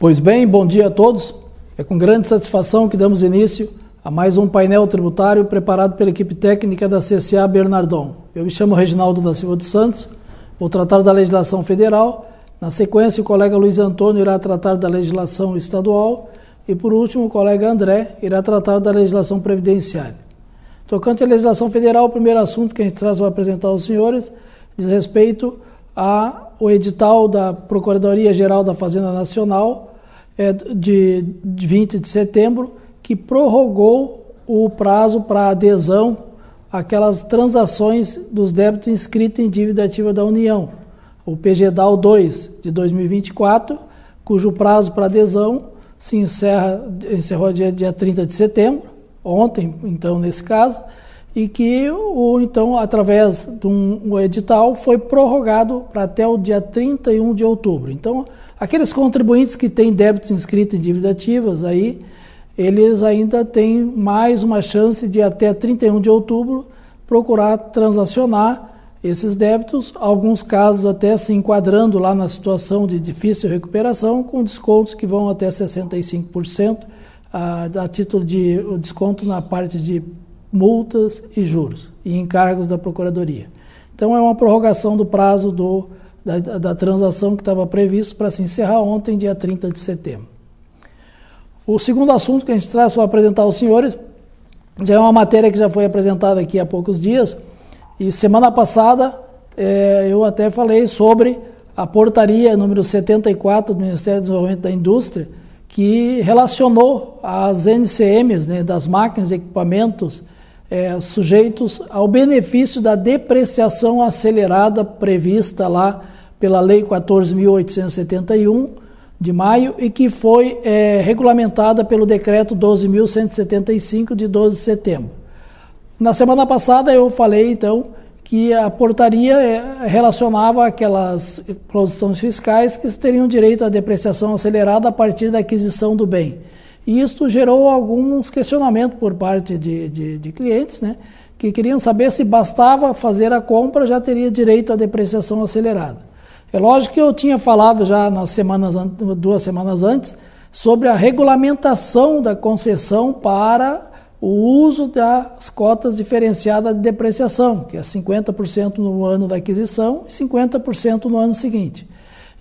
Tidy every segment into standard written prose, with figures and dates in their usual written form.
Pois bem, bom dia a todos. É com grande satisfação que damos início a mais um painel tributário preparado pela equipe técnica da CCA Bernardon. Eu me chamo Reginaldo da Silva dos Santos, vou tratar da legislação federal. Na sequência, o colega Luiz Antônio irá tratar da legislação estadual e, por último, o colega André irá tratar da legislação previdenciária. Tocante à legislação federal, o primeiro assunto que a gente traz para apresentar aos senhores diz respeito ao edital da Procuradoria-Geral da Fazenda Nacional de 20 de setembro, que prorrogou o prazo para adesão àquelas transações dos débitos inscritos em dívida ativa da União, o PGDAL 2 de 2024, cujo prazo para adesão se encerrou dia 30 de setembro, ontem, então, nesse caso, e que, então, através de um edital, foi prorrogado para até o dia 31 de outubro. Então, aqueles contribuintes que têm débitos inscritos em dívidas ativas, aí, eles ainda têm mais uma chance de, até 31 de outubro, procurar transacionar esses débitos, alguns casos até se enquadrando lá na situação de difícil recuperação, com descontos que vão até 65%, a título de desconto na parte de multas e juros e encargos da Procuradoria. Então, é uma prorrogação do prazo da transação que estava previsto para se encerrar ontem, dia 30 de setembro. O segundo assunto que a gente traz para apresentar aos senhores já é uma matéria que já foi apresentada aqui há poucos dias, e semana passada eu até falei sobre a portaria número 74 do Ministério do Desenvolvimento da Indústria, que relacionou as NCMs, né, das máquinas e equipamentos sujeitos ao benefício da depreciação acelerada prevista lá pela Lei 14.871 de maio e que foi regulamentada pelo Decreto 12.175 de 12 de setembro. Na semana passada eu falei, então, que a portaria relacionava aquelas posições fiscais que teriam direito à depreciação acelerada a partir da aquisição do bem. E isso gerou alguns questionamentos por parte de clientes, né, que queriam saber se bastava fazer a compra, já teria direito à depreciação acelerada. É lógico que eu tinha falado já nas 2 semanas antes sobre a regulamentação da concessão para o uso das cotas diferenciadas de depreciação, que é 50% no ano da aquisição e 50% no ano seguinte.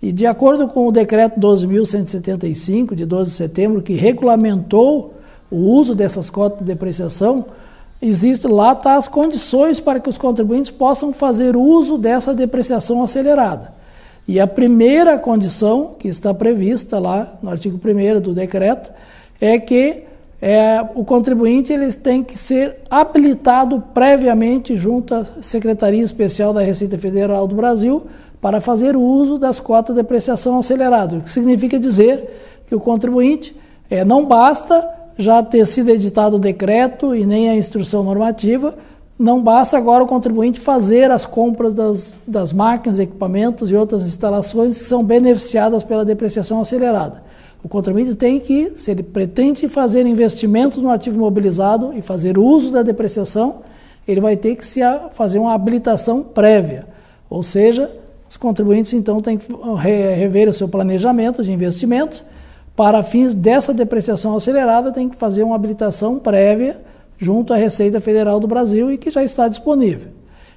E de acordo com o decreto 12.175, de 12 de setembro, que regulamentou o uso dessas cotas de depreciação, lá tá as condições para que os contribuintes possam fazer uso dessa depreciação acelerada. E a primeira condição que está prevista lá no artigo 1º do decreto é que o contribuinte ele tem que ser habilitado previamente junto à Secretaria Especial da Receita Federal do Brasil para fazer o uso das cotas de depreciação acelerada, o que significa dizer que o contribuinte não basta já ter sido editado o decreto e nem a instrução normativa, não basta agora o contribuinte fazer as compras das máquinas, equipamentos e outras instalações que são beneficiadas pela depreciação acelerada. O contribuinte tem que, se ele pretende fazer investimentos no ativo imobilizado e fazer uso da depreciação, ele vai ter que fazer uma habilitação prévia. Ou seja, os contribuintes então têm que rever o seu planejamento de investimentos. Para fins dessa depreciação acelerada, tem que fazer uma habilitação prévia junto à Receita Federal do Brasil e que já está disponível.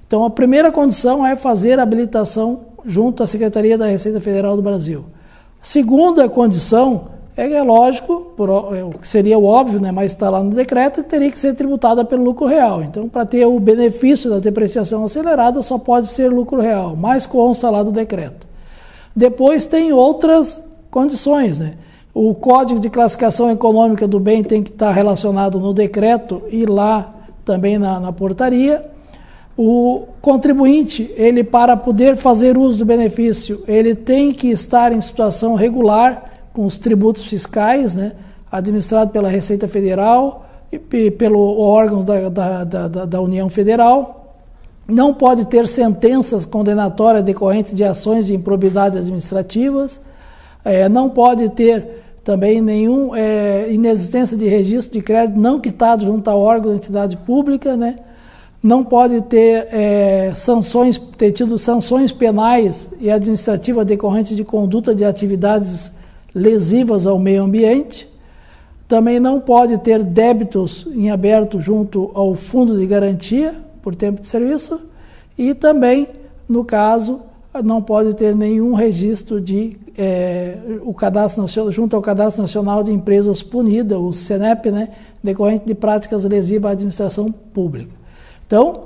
Então, a primeira condição é fazer a habilitação junto à Secretaria da Receita Federal do Brasil. Segunda condição lógico, o que seria o óbvio, né, mas está lá no decreto, que teria que ser tributada pelo lucro real. Então, para ter o benefício da depreciação acelerada, só pode ser lucro real, mais consta lá do decreto. Depois tem outras condições, né? O Código de Classificação Econômica do Bem tem que estar relacionado no decreto e lá também na portaria. O contribuinte, ele para poder fazer uso do benefício, ele tem que estar em situação regular com os tributos fiscais, né, administrado pela Receita Federal e pelo órgãos da União Federal. Não pode ter sentenças condenatórias decorrentes de ações de improbidade administrativas. Não pode ter também inexistência de registro de crédito não quitado junto ao órgão da entidade pública, né? Não pode ter tido sanções penais e administrativas decorrentes de conduta de atividades lesivas ao meio ambiente. Também não pode ter débitos em aberto junto ao fundo de garantia por tempo de serviço e também, no caso, não pode ter nenhum registro de junto ao Cadastro Nacional de Empresas Punidas, o CNEP, né, decorrente de práticas lesivas à administração pública. Então,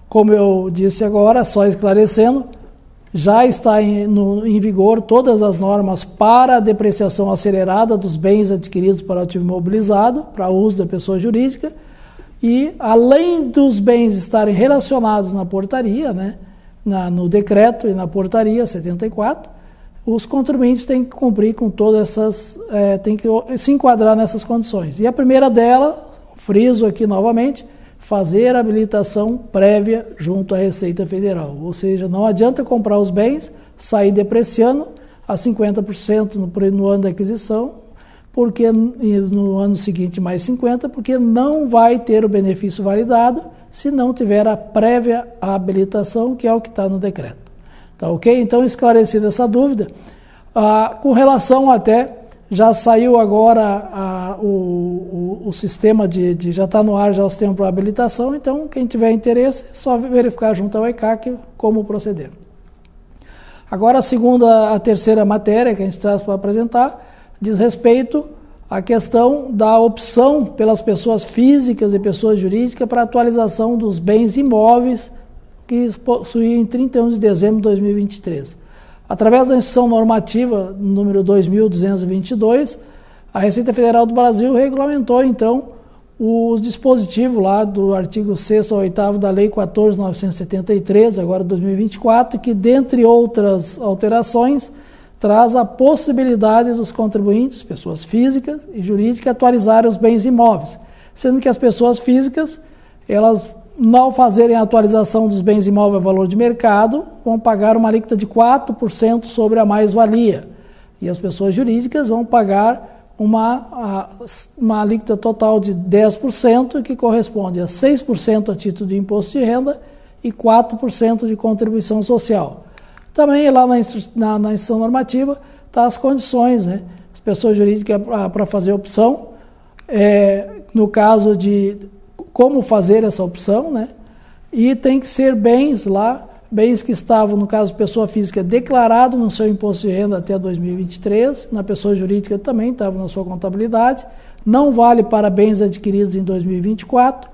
como eu disse agora, só esclarecendo, já está em vigor todas as normas para a depreciação acelerada dos bens adquiridos para ativo imobilizado, para uso da pessoa jurídica, e além dos bens estarem relacionados na portaria, né, no decreto e na portaria 74, os contribuintes têm que cumprir com todas essas, têm que se enquadrar nessas condições. E a primeira dela, friso aqui novamente, fazer a habilitação prévia junto à Receita Federal. Ou seja, não adianta comprar os bens, sair depreciando a 50% no ano da aquisição, porque no ano seguinte mais 50%, porque não vai ter o benefício validado se não tiver a prévia habilitação, que é o que está no decreto. Tá ok? Então, esclarecida essa dúvida, com relação até, já saiu agora o sistema já está no ar, já o sistema para habilitação, então quem tiver interesse, só verificar junto ao ECAC como proceder. Agora a terceira matéria que a gente traz para apresentar, diz respeito à questão da opção pelas pessoas físicas e pessoas jurídicas para atualização dos bens imóveis que possuíam em 31 de dezembro de 2023. Através da instrução normativa número 2222, a Receita Federal do Brasil regulamentou, então, o dispositivo lá do artigo 6º ao 8º da Lei 14.973, agora 2024, que, dentre outras alterações, traz a possibilidade dos contribuintes, pessoas físicas e jurídicas, atualizarem os bens imóveis, sendo que as pessoas físicas, elas, ao fazerem a atualização dos bens imóveis a valor de mercado, vão pagar uma alíquota de 4% sobre a mais-valia. E as pessoas jurídicas vão pagar uma alíquota total de 10%, que corresponde a 6% a título de imposto de renda e 4% de contribuição social. Também lá na instrução normativa está as condições, né? As pessoas jurídicas para fazer opção, no caso de como fazer essa opção, né? E tem que ser bens que estavam, no caso pessoa física, declarado no seu imposto de renda até 2023, na pessoa jurídica também estava na sua contabilidade, não vale para bens adquiridos em 2024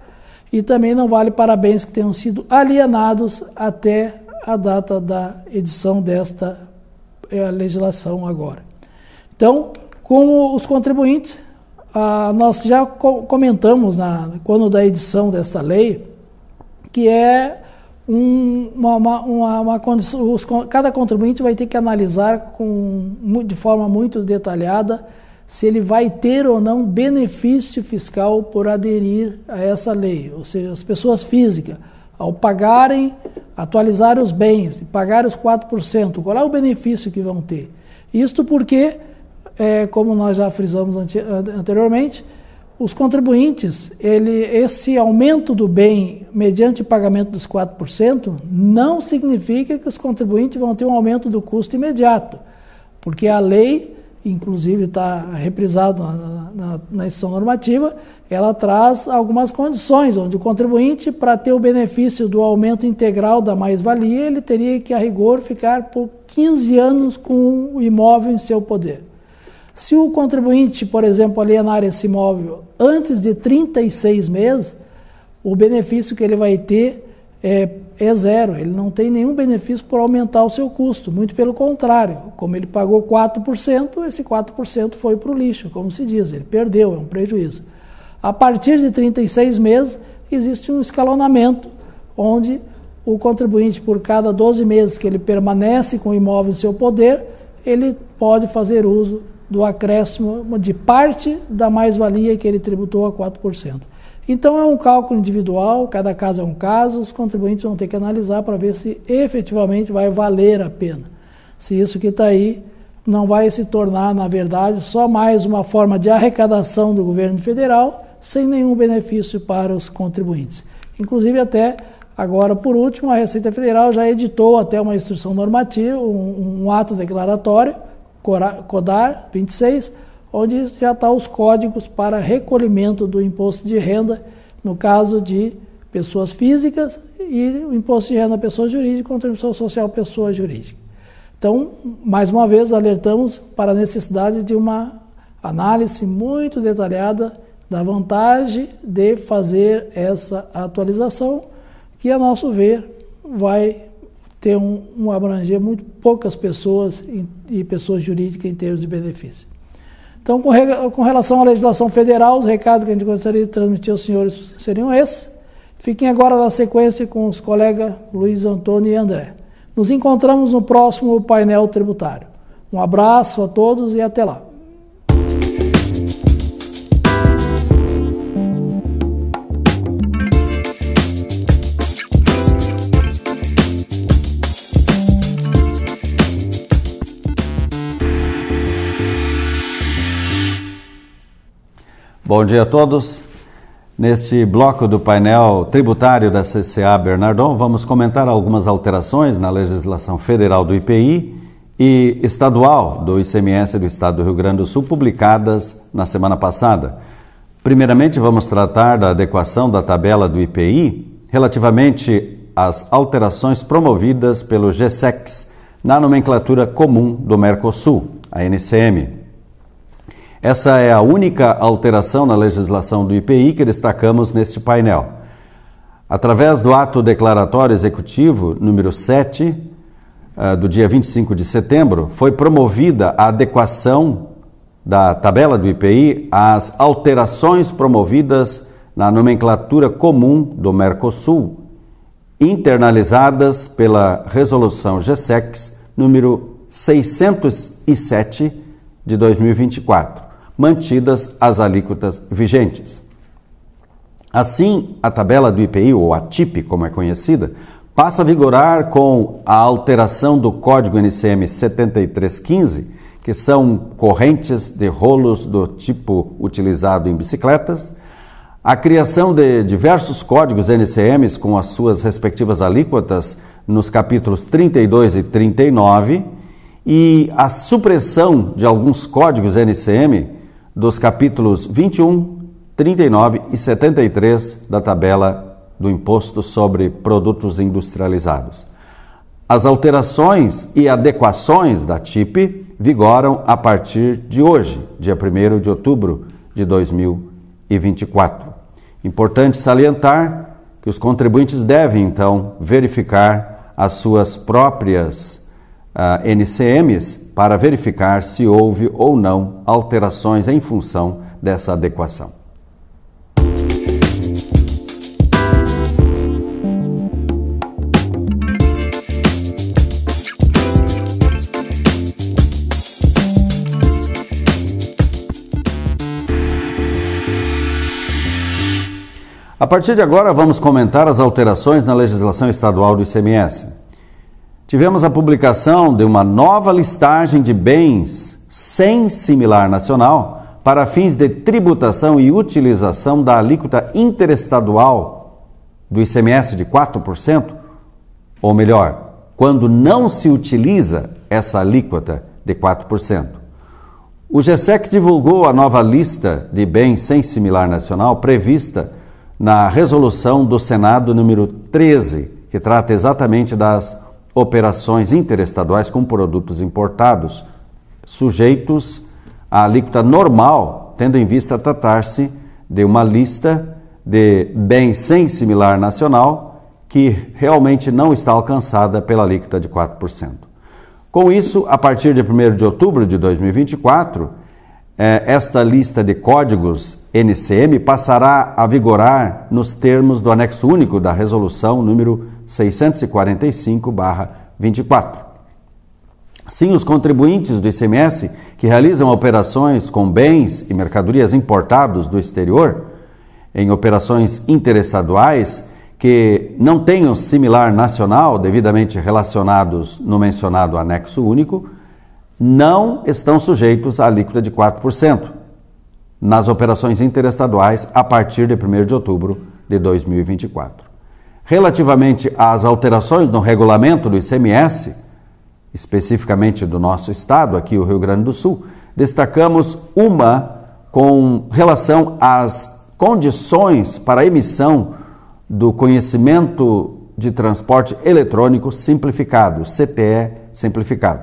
e também não vale para bens que tenham sido alienados até a data da edição desta legislação agora. Então, com os contribuintes, nós já comentamos quando da edição desta lei, que uma condição, cada contribuinte vai ter que analisar de forma muito detalhada se ele vai ter ou não benefício fiscal por aderir a essa lei. Ou seja, as pessoas físicas, ao atualizarem os bens e pagarem os 4%, qual é o benefício que vão ter? Isto porque, como nós já frisamos anteriormente, os contribuintes, esse aumento do bem mediante pagamento dos 4% não significa que os contribuintes vão ter um aumento do custo imediato, porque a lei, inclusive está reprisado na instrução normativa, ela traz algumas condições, onde o contribuinte, para ter o benefício do aumento integral da mais-valia, ele teria que, a rigor, ficar por 15 anos com o imóvel em seu poder. Se o contribuinte, por exemplo, alienar esse imóvel antes de 36 meses, o benefício que ele vai ter é zero. Ele não tem nenhum benefício por aumentar o seu custo. Muito pelo contrário. Como ele pagou 4%, esse 4% foi para o lixo, como se diz. Ele perdeu, é um prejuízo. A partir de 36 meses, existe um escalonamento, onde o contribuinte, por cada 12 meses que ele permanece com o imóvel em seu poder, ele pode fazer uso do acréscimo de parte da mais-valia que ele tributou a 4%. Então, é um cálculo individual, cada caso é um caso, os contribuintes vão ter que analisar para ver se efetivamente vai valer a pena. Se isso que está aí não vai se tornar, na verdade, só mais uma forma de arrecadação do governo federal, sem nenhum benefício para os contribuintes. Inclusive, até agora, por último, a Receita Federal já editou até uma instrução normativa, um ato declaratório, CODAR 26, onde já estão os códigos para recolhimento do imposto de renda, no caso de pessoas físicas, e o imposto de renda pessoa jurídica, contribuição social pessoa jurídica. Então, mais uma vez, alertamos para a necessidade de uma análise muito detalhada da vantagem de fazer essa atualização, que, a nosso ver, vai ter um abranger muito poucas pessoas e pessoas jurídicas em termos de benefício. Então, com relação à legislação federal, os recados que a gente gostaria de transmitir aos senhores seriam esses. Fiquem agora na sequência com os colegas Luiz Antônio e André. Nos encontramos no próximo painel tributário. Um abraço a todos e até lá. Bom dia a todos. Neste bloco do painel tributário da CCA Bernardon, vamos comentar algumas alterações na legislação federal do IPI e estadual do ICMS do Estado do Rio Grande do Sul, publicadas na semana passada. Primeiramente, vamos tratar da adequação da tabela do IPI relativamente às alterações promovidas pelo GSEX na nomenclatura comum do Mercosul, a NCM. Essa é a única alteração na legislação do IPI que destacamos neste painel. Através do ato declaratório executivo número 7, do dia 25 de setembro, foi promovida a adequação da tabela do IPI às alterações promovidas na nomenclatura comum do Mercosul, internalizadas pela resolução GSEX número 607 de 2024. Mantidas as alíquotas vigentes. Assim, a tabela do IPI, ou a TIP, como é conhecida, passa a vigorar com a alteração do Código NCM 7315, que são correntes de rolos do tipo utilizado em bicicletas, a criação de diversos códigos NCMs com as suas respectivas alíquotas nos capítulos 32 e 39 e a supressão de alguns códigos NCM dos capítulos 21, 39 e 73 da tabela do Imposto sobre Produtos Industrializados. As alterações e adequações da TIP vigoram a partir de hoje, dia 1º de outubro de 2024. Importante salientar que os contribuintes devem, então, verificar as suas próprias NCMs para verificar se houve ou não alterações em função dessa adequação. A partir de agora, vamos comentar as alterações na legislação estadual do ICMS. Tivemos a publicação de uma nova listagem de bens sem similar nacional para fins de tributação e utilização da alíquota interestadual do ICMS de 4%, ou melhor, quando não se utiliza essa alíquota de 4%. O GSEX divulgou a nova lista de bens sem similar nacional prevista na resolução do Senado número 13, que trata exatamente das operações interestaduais com produtos importados, sujeitos à alíquota normal, tendo em vista tratar-se de uma lista de bens sem similar nacional que realmente não está alcançada pela alíquota de 4%. Com isso, a partir de 1º de outubro de 2024, esta lista de códigos NCM passará a vigorar nos termos do anexo único da resolução número 645/24. Assim, os contribuintes do ICMS que realizam operações com bens e mercadorias importados do exterior, em operações interestaduais que não tenham similar nacional devidamente relacionados no mencionado anexo único, não estão sujeitos à alíquota de 4% nas operações interestaduais a partir de 1º de outubro de 2024. Relativamente às alterações no regulamento do ICMS, especificamente do nosso estado, aqui o Rio Grande do Sul, destacamos uma com relação às condições para a emissão do conhecimento de transporte eletrônico simplificado, CTE simplificado.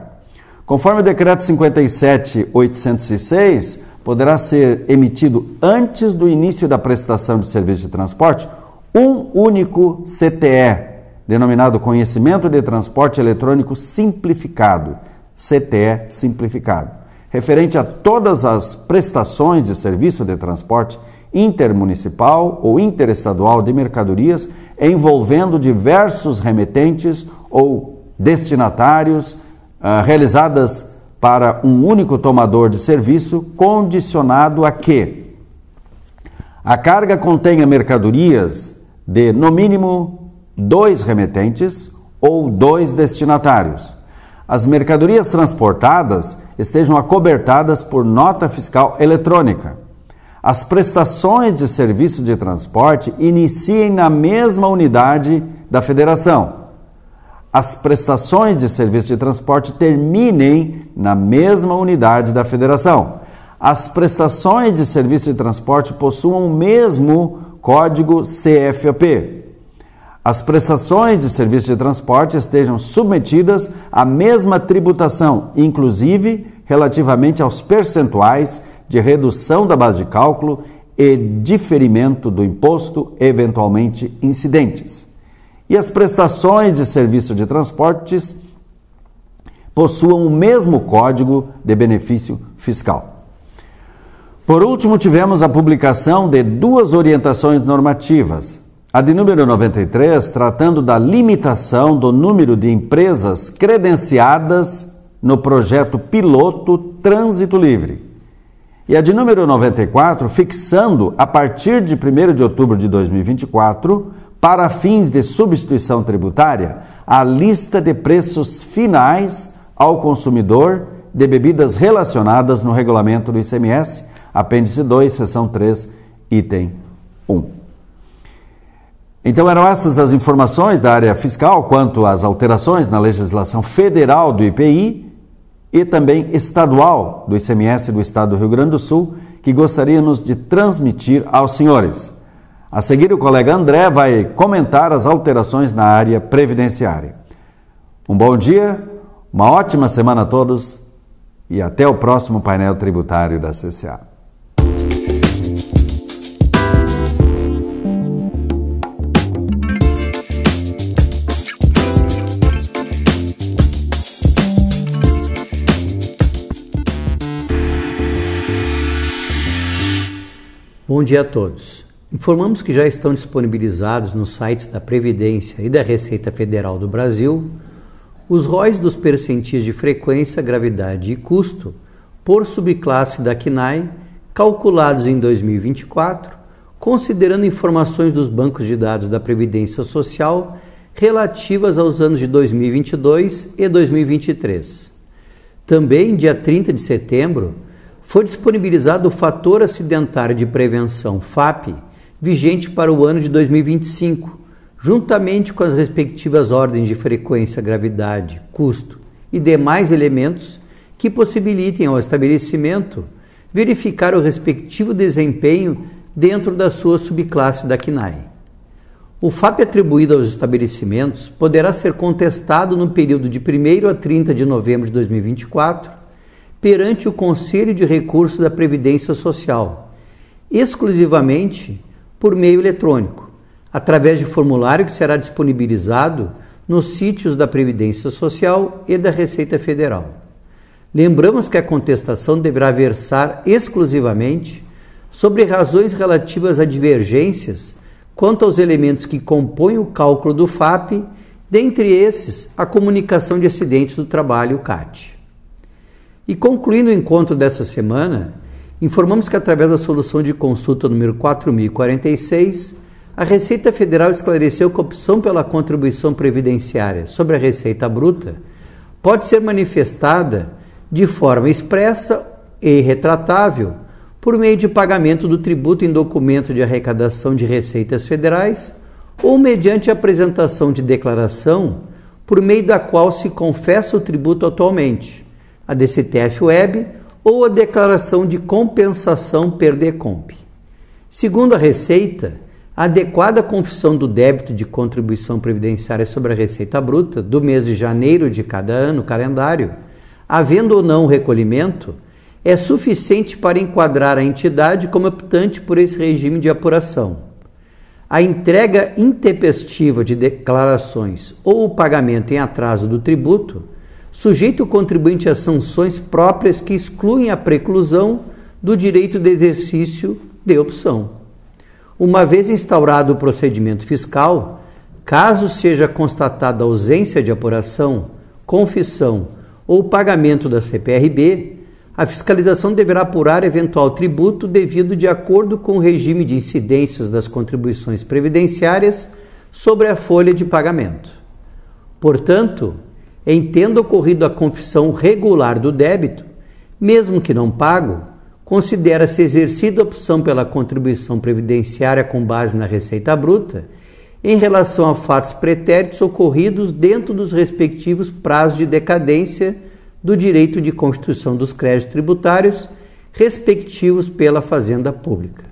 Conforme o decreto 57.806, poderá ser emitido antes do início da prestação de serviço de transporte um único CTE, denominado Conhecimento de Transporte Eletrônico Simplificado, CTE simplificado, referente a todas as prestações de serviço de transporte intermunicipal ou interestadual de mercadorias envolvendo diversos remetentes ou destinatários, realizadas para um único tomador de serviço, condicionado a que a carga contenha mercadorias de, no mínimo, 2 remetentes ou 2 destinatários. As mercadorias transportadas estejam acobertadas por nota fiscal eletrônica. As prestações de serviço de transporte iniciem na mesma unidade da federação. As prestações de serviço de transporte terminem na mesma unidade da federação. As prestações de serviço de transporte possuam o mesmo código CFAP. As prestações de serviço de transporte estejam submetidas à mesma tributação, inclusive relativamente aos percentuais de redução da base de cálculo e diferimento do imposto eventualmente incidentes. E as prestações de serviço de transportes possuam o mesmo código de benefício fiscal. Por último, tivemos a publicação de 2 orientações normativas. A de número 93, tratando da limitação do número de empresas credenciadas no projeto piloto Trânsito Livre. E a de número 94, fixando, a partir de 1º de outubro de 2024, para fins de substituição tributária, a lista de preços finais ao consumidor de bebidas relacionadas no regulamento do ICMS, apêndice 2, seção 3, item 1. Então eram essas as informações da área fiscal quanto às alterações na legislação federal do IPI e também estadual do ICMS do Estado do Rio Grande do Sul, que gostaríamos de transmitir aos senhores. A seguir, o colega André vai comentar as alterações na área previdenciária. Um bom dia, uma ótima semana a todos e até o próximo painel tributário da CCA. Bom dia a todos. Informamos que já estão disponibilizados nos sites da Previdência e da Receita Federal do Brasil os ROIs dos percentis de frequência, gravidade e custo por subclasse da CNAE, calculados em 2024, considerando informações dos bancos de dados da Previdência Social relativas aos anos de 2022 e 2023. Também, dia 30 de setembro, foi disponibilizado o fator acidentário de prevenção FAP, vigente para o ano de 2025, juntamente com as respectivas ordens de frequência, gravidade, custo e demais elementos que possibilitem ao estabelecimento verificar o respectivo desempenho dentro da sua subclasse da CNAE. O FAP atribuído aos estabelecimentos poderá ser contestado no período de 1º a 30 de novembro de 2024 perante o Conselho de Recursos da Previdência Social, exclusivamente por meio eletrônico, através de formulário que será disponibilizado nos sítios da Previdência Social e da Receita Federal. Lembramos que a contestação deverá versar exclusivamente sobre razões relativas a divergências quanto aos elementos que compõem o cálculo do FAP, dentre esses a comunicação de acidentes do trabalho, CAT. E concluindo o encontro dessa semana, informamos que através da solução de consulta número 4046, a Receita Federal esclareceu que a opção pela contribuição previdenciária sobre a receita bruta pode ser manifestada de forma expressa e retratável por meio de pagamento do tributo em documento de arrecadação de receitas federais ou mediante a apresentação de declaração por meio da qual se confessa o tributo atualmente, a DCTF-Web ou a Declaração de Compensação per Decomp. Segundo a Receita, a adequada confissão do débito de contribuição previdenciária sobre a receita bruta do mês de janeiro de cada ano calendário, havendo ou não recolhimento, é suficiente para enquadrar a entidade como optante por esse regime de apuração. A entrega intempestiva de declarações ou o pagamento em atraso do tributo sujeita o contribuinte a sanções próprias que excluem a preclusão do direito de exercício de opção. Uma vez instaurado o procedimento fiscal, caso seja constatada ausência de apuração, confissão ou pagamento da CPRB, a fiscalização deverá apurar eventual tributo devido de acordo com o regime de incidências das contribuições previdenciárias sobre a folha de pagamento. Portanto, em tendo ocorrido a confissão regular do débito, mesmo que não pago, considera-se exercida a opção pela contribuição previdenciária com base na receita bruta em relação a fatos pretéritos ocorridos dentro dos respectivos prazos de decadência do direito de constituição dos créditos tributários respectivos pela Fazenda Pública.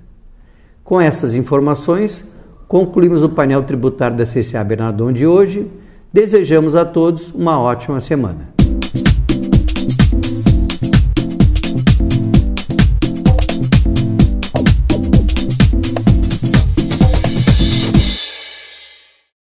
Com essas informações, concluímos o painel tributário da CCA Bernardon de hoje. Desejamos a todos uma ótima semana.